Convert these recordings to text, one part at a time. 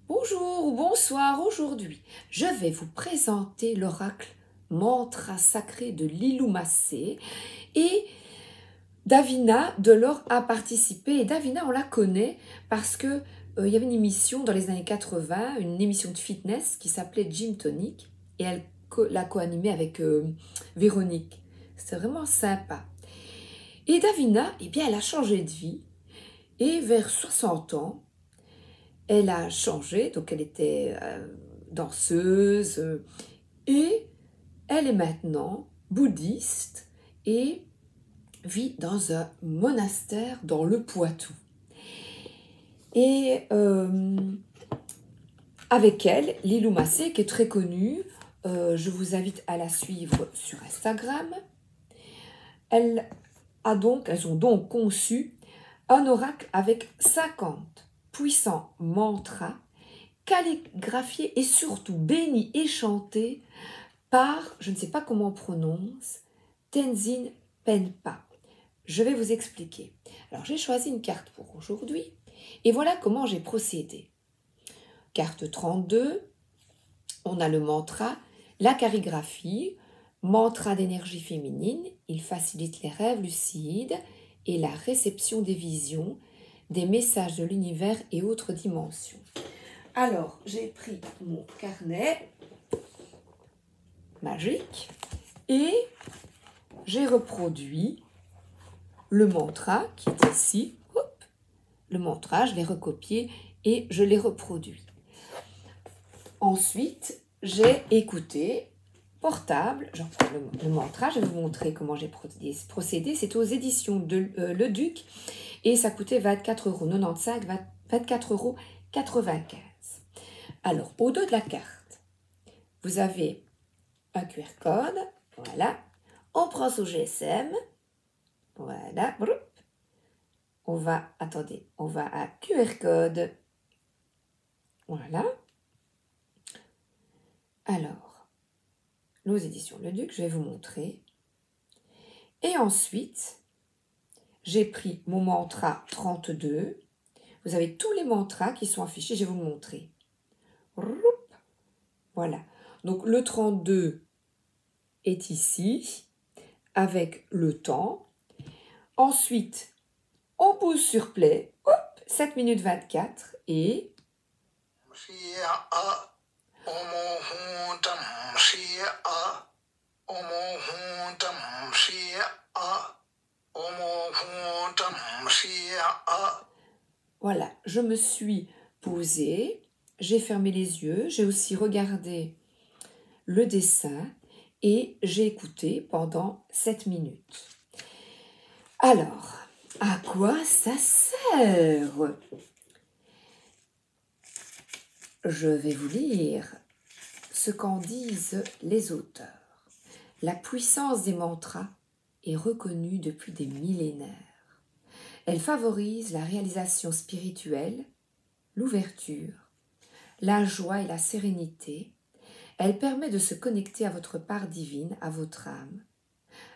Bonjour ou bonsoir, aujourd'hui je vais vous présenter l'oracle mantra sacré de Lilou Massé et Davina Delors a participé et Davina on la connaît parce que il y avait une émission dans les années 80, une émission de fitness qui s'appelait Gym Tonic et elle l'a co-animée avec Véronique. C'était vraiment sympa. Et Davina, eh bien elle a changé de vie et vers 60 ans, elle a changé, donc elle était danseuse et elle est maintenant bouddhiste et vit dans un monastère dans le Poitou. Et avec elle, Lilou Massé, qui est très connue, je vous invite à la suivre sur Instagram. Elles ont donc conçu un oracle avec 50 puissants mantras calligraphiés et surtout bénis et chantés par, je ne sais pas comment on prononce, Tenzin Penpa. Je vais vous expliquer. Alors j'ai choisi une carte pour aujourd'hui et voilà comment j'ai procédé. Carte 32, on a le mantra, la calligraphie, mantra d'énergie féminine, il facilite les rêves lucides et la réception des visions, des messages de l'univers et autres dimensions. Alors, j'ai pris mon carnet magique et j'ai reproduit le mantra qui est ici. Hop, le mantra, je l'ai recopié et je l'ai reproduit. Ensuite, j'ai écouté portable, je reprends le mantra, je vais vous montrer comment j'ai procédé. C'est aux éditions de Le Duc et ça coûtait 24,95 €, 24,95 €. Alors, au dos de la carte, vous avez un QR code, voilà. On prend son GSM, voilà. On va à QR code, voilà. Alors, nos éditions Le Duc, je vais vous montrer. Et ensuite, j'ai pris mon mantra 32. Vous avez tous les mantras qui sont affichés, je vais vous le montrer. Voilà. Donc, le 32 est ici, avec le temps. Ensuite, on pousse sur play. Hop, 7 minutes 24 et... Voilà, je me suis posée, j'ai fermé les yeux, j'ai aussi regardé le dessin et j'ai écouté pendant 7 minutes. Alors, à quoi ça sert? Je vais vous lire ce qu'en disent les auteurs. La puissance des mantras est reconnue depuis des millénaires. Elle favorise la réalisation spirituelle, l'ouverture, la joie et la sérénité. Elle permet de se connecter à votre part divine, à votre âme,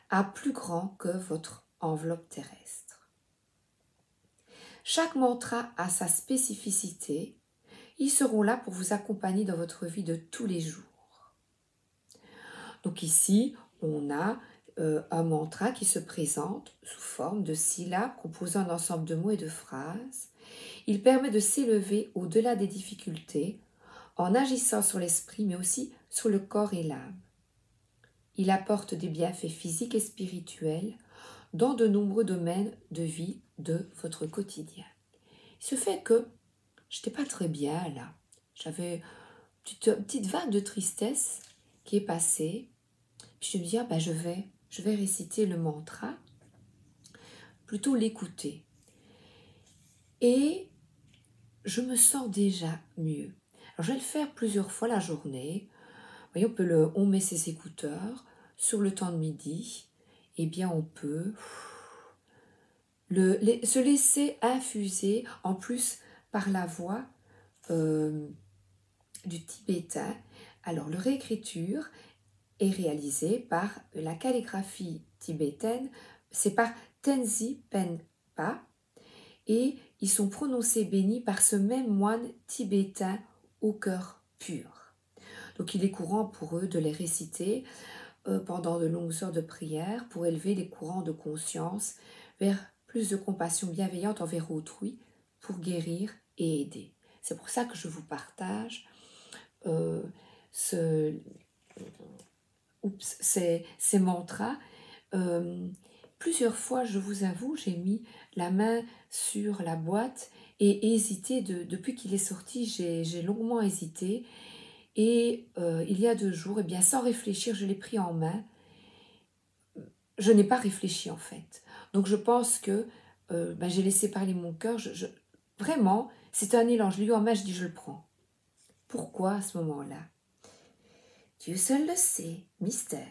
à plus grand que votre enveloppe terrestre. Chaque mantra a sa spécificité. Ils seront là pour vous accompagner dans votre vie de tous les jours. Donc ici, on a un mantra qui se présente sous forme de syllabes composant un ensemble de mots et de phrases. Il permet de s'élever au-delà des difficultés en agissant sur l'esprit mais aussi sur le corps et l'âme. Il apporte des bienfaits physiques et spirituels dans de nombreux domaines de vie de votre quotidien. Il se fait que je n'étais pas très bien là. J'avais une petite vague de tristesse qui est passée. Puis je me dis, je vais réciter le mantra, plutôt l'écouter. Et je me sens déjà mieux. Alors je vais le faire plusieurs fois la journée. Vous voyez, on met ses écouteurs sur le temps de midi. Eh bien, on peut se laisser infuser, en plus par la voix du tibétain. Alors, leur réécriture est réalisée par la calligraphie tibétaine, c'est par Tenzin Penpa, et ils sont prononcés bénis par ce même moine tibétain au cœur pur. Donc il est courant pour eux de les réciter pendant de longues heures de prière pour élever les courants de conscience vers plus de compassion bienveillante envers autrui pour guérir et aider. C'est pour ça que je vous partage ces mantras. Plusieurs fois, je vous avoue, j'ai mis la main sur la boîte et hésité. Depuis qu'il est sorti, j'ai longuement hésité. Et il y a 2 jours, eh bien, sans réfléchir, je l'ai pris en main. Je n'ai pas réfléchi en fait. Donc je pense que j'ai laissé parler mon cœur. Vraiment, c'est un élan. Je l'ai eu en main, je dis je le prends. Pourquoi à ce moment-là? Dieu seul le sait, mystère.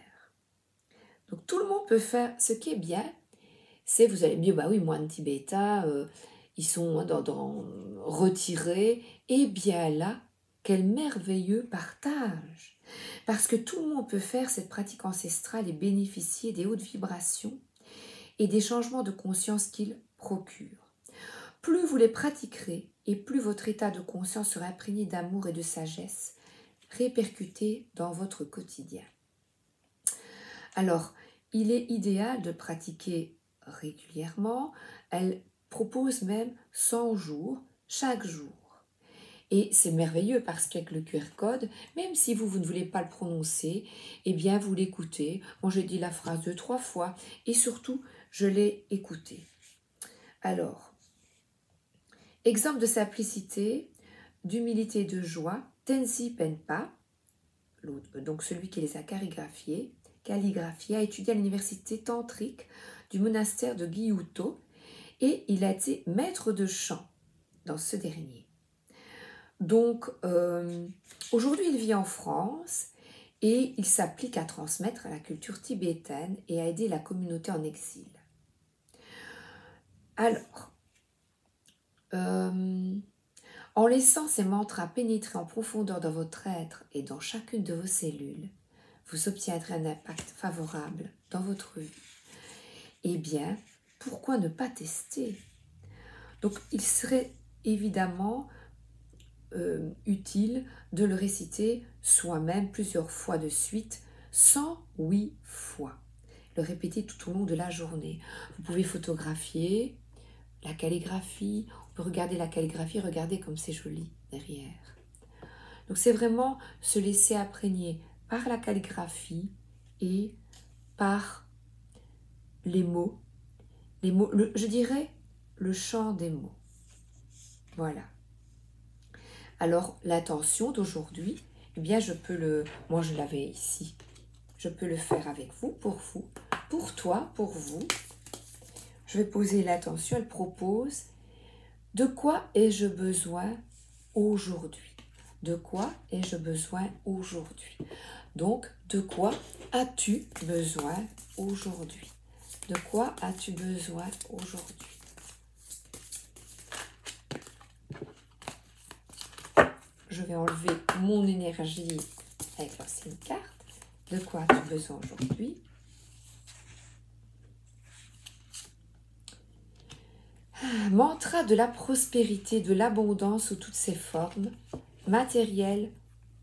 Donc tout le monde peut faire. Ce qui est bien, c'est, vous allez me dire, bah oui, moines tibétains, ils sont retirés. Eh bien là, quel merveilleux partage! Parce que tout le monde peut faire cette pratique ancestrale et bénéficier des hautes vibrations et des changements de conscience qu'ils procurent. Plus vous les pratiquerez et plus votre état de conscience sera imprégné d'amour et de sagesse, répercuté dans votre quotidien. Alors, il est idéal de pratiquer régulièrement. Elle propose même 100 jours, chaque jour. Et c'est merveilleux parce qu'avec le QR code, même si vous ne voulez pas le prononcer, eh bien vous l'écoutez. Moi j'ai dit la phrase 2-3 fois et surtout je l'ai écoutée. Alors, exemple de simplicité, d'humilité et de joie, Tenzi Penpa, donc celui qui les a calligraphiés, a étudié à l'université tantrique du monastère de Gyuto et il a été maître de chant dans ce dernier. Donc, aujourd'hui, il vit en France et il s'applique à transmettre la culture tibétaine et à aider la communauté en exil. Alors, en laissant ces mantras pénétrer en profondeur dans votre être et dans chacune de vos cellules, vous obtiendrez un impact favorable dans votre vie. Eh bien, pourquoi ne pas tester? Donc, il serait évidemment utile de le réciter soi-même plusieurs fois de suite, 108 fois. Le répéter tout au long de la journée. Vous pouvez photographier la calligraphie, on peut regarder la calligraphie, regardez comme c'est joli derrière. Donc c'est vraiment se laisser imprégner par la calligraphie et par les mots, je dirais le chant des mots. Voilà. Alors, l'intention d'aujourd'hui, eh bien, moi je l'avais ici, je peux le faire avec vous, pour toi, pour vous. Je vais poser l'intention, elle propose, de quoi ai-je besoin aujourd'hui? De quoi ai-je besoin aujourd'hui? Donc, de quoi as-tu besoin aujourd'hui? De quoi as-tu besoin aujourd'hui? Je vais enlever mon énergie avec l'ancienne carte. De quoi as-tu besoin aujourd'hui? Mantra de la prospérité, de l'abondance sous toutes ses formes, matérielles,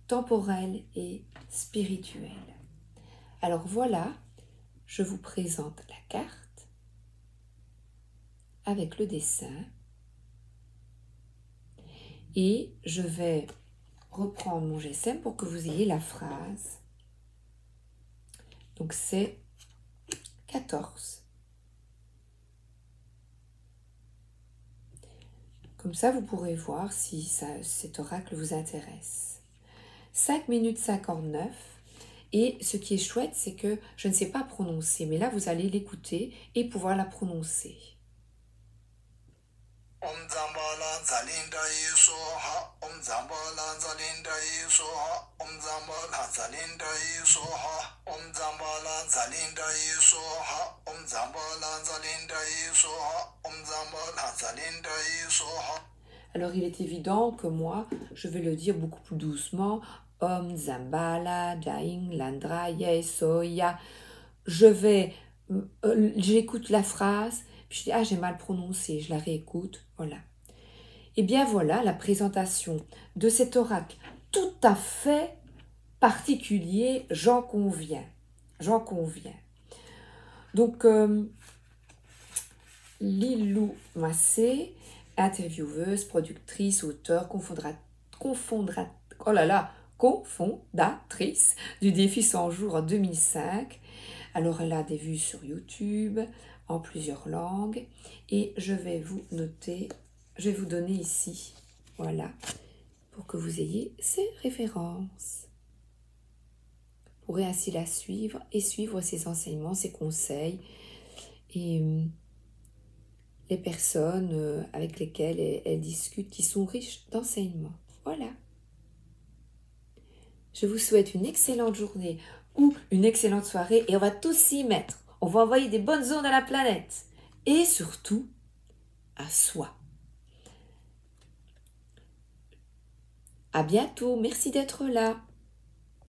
temporelles et spirituelles. Alors voilà, je vous présente la carte avec le dessin. Et je vais reprendre mon GSM pour que vous ayez la phrase. Donc c'est 14. Comme ça, vous pourrez voir si cet oracle vous intéresse. 5 minutes 59. Et ce qui est chouette, c'est que je ne sais pas prononcer, mais là, vous allez l'écouter et pouvoir la prononcer. Om Zambala Zalinda Yisoha, Om Zambala Zalinda Yisoha, Om Zambala Zalinda Yisoha, Om Zambala Zalinda Yisoha, Om Zambala Zalinda Yisoha, Om Zambala Zalinda Yisoha. Alors il est évident que moi, je vais le dire beaucoup plus doucement. Om Zambala Jaing Landra Yesoya. J'écoute la phrase. Puis je dis, j'ai mal prononcé, je la réécoute, voilà. Et bien voilà la présentation de cet oracle tout à fait particulier, j'en conviens. J'en conviens. Donc, Lilou Massé, intervieweuse, productrice, auteure, cofondatrice du défi 100 jours en 2005. Alors, elle a des vues sur YouTube en plusieurs langues. Et je vais vous noter, je vais vous donner ici, voilà, pour que vous ayez ces références. Vous pourrez ainsi la suivre et suivre ses enseignements, ses conseils et les personnes avec lesquelles elle discute qui sont riches d'enseignements. Voilà. Je vous souhaite une excellente journée ou une excellente soirée et on va tous s'y mettre. On va envoyer des bonnes ondes à la planète et surtout à soi. À bientôt, merci d'être là.